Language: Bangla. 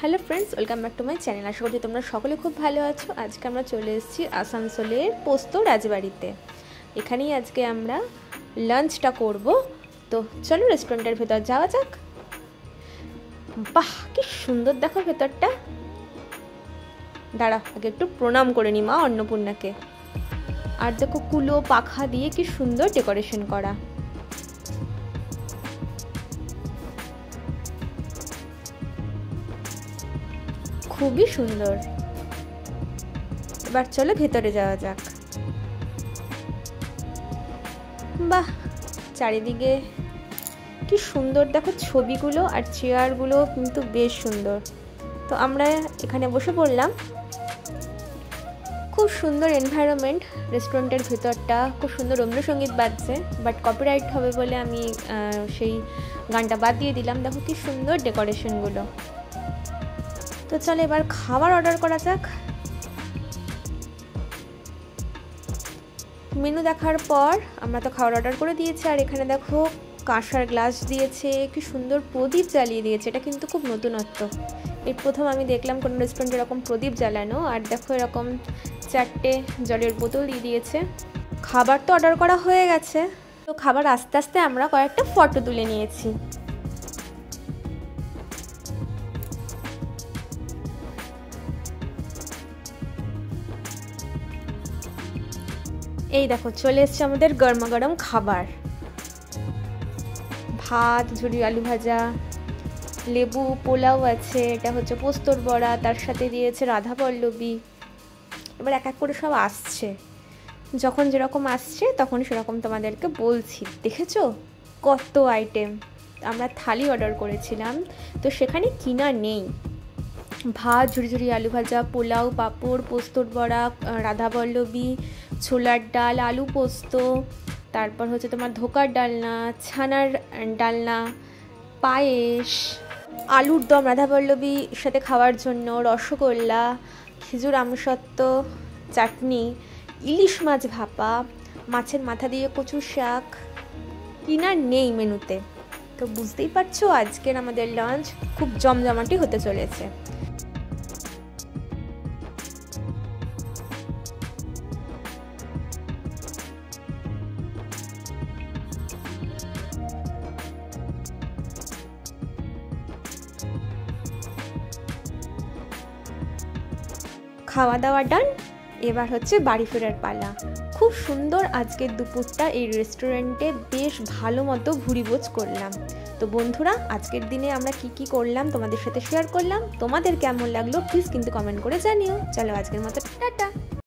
Hello friends, welcome back to my channel. আশা করছি তোমরা সকলে খুব ভালো আছো। আজকে আমরা চলে এসেছি আসানসোলের পোস্ত রাজবাড়িতে। এখানেই আজকে আমরা লাঞ্চটা করব। তো চলো রেস্টুরেন্টের ভেতর যাওয়া যাক। বাহ, কি সুন্দর দেখো ভেতরটা। দাঁড়া, আগে একটু প্রণাম করে নি মা অন্নপূর্ণাকে। আর দেখো কুলো পাখা দিয়ে কি সুন্দর ডেকোরেশন করা। খুবই সুন্দর। এবার চলো ভেতরে যাওয়া যাক। বাহ, চারিদিকে কি সুন্দর দেখো, ছবিগুলো আর চেয়ারগুলো কিন্তু বেশ সুন্দর। তো আমরা এখানে বসে পড়লাম। খুব সুন্দর এনভায়রনমেন্ট, রেস্টুরেন্টের ভেতরটা খুব সুন্দর। রবীন্দ্রসঙ্গীত বাজছে, বাট কপিরাইট হবে বলে আমি সেই গানটা বাদ দিয়ে দিলাম। দেখো কি সুন্দর ডেকোরেশনগুলো। তো চলো এবার খাবার অর্ডার করা যাক। মেনু দেখার পর আমরা তো খাবার অর্ডার করে দিয়েছি। আর এখানে দেখো কাঁসার গ্লাস দিয়েছে, কি সুন্দর প্রদীপ জ্বালিয়ে দিয়েছে। এটা কিন্তু খুব নতুনত্ব। এই প্রথম আমি দেখলাম কোনো রেস্টুরেন্টে এরকম প্রদীপ জ্বালানো। আর দেখো এরকম 4টে জলের বোতল দিয়ে দিয়েছে। খাবার তো অর্ডার করা হয়ে গেছে। তো খাবার আস্তে আস্তে আমরা কয়েকটা ফটো তুলে নিয়েছি। এই দেখো চলে এসছে আমাদের গরমা গরম খাবার। ভাত, ঝুরি আলু ভাজা, লেবু, পোলাও আছে, এটা হচ্ছে পোস্তর বড়া, তার সাথে দিয়েছে রাধা পল্লবী। এবার এক এক করে সব আসছে, যখন যেরকম আসছে তখন সেরকম তোমাদেরকে বলছি। দেখেছো কত আইটেম। আমরা থালি অর্ডার করেছিলাম, তো সেখানে কিনা নেই। ভাত, ঝুরি আলু ভাজা, পোলাও, পাঁপড়, পোস্তর বড়া, রাধা পল্লবী, ছোলার ডাল, আলু পোস্ত, তারপর হচ্ছে তোমার ধোকার ডালনা, ছানার ডালনা, পায়েস, আলুর দম রাধা পল্লবীর সাথে খাওয়ার জন্য, রসগোল্লা, খেজুর আমসত্ত্ব, চাটনি, ইলিশ মাছ ভাপা, মাছের মাথা দিয়ে কচুর শাক। কিনা নেই মেনুতে। তো বুঝতেই পারছো আজকের আমাদের লাঞ্চ খুব জমজমাটি হতে চলেছে। খাওয়া দাওয়া ডান, এবার হচ্ছে বাড়ি ফেরার পালা। খুব সুন্দর আজকের দুপুরটা এই রেস্টুরেন্টে বেশ ভালো মতো ভুরিভোজ করলাম। তো বন্ধুরা, আজকের দিনে আমরা কি করলাম তোমাদের সাথে শেয়ার করলাম। তোমাদের কেমন লাগলো প্লিজ কিন্তু কমেন্ট করে জানিও। চলো আজকের মতো টাটা।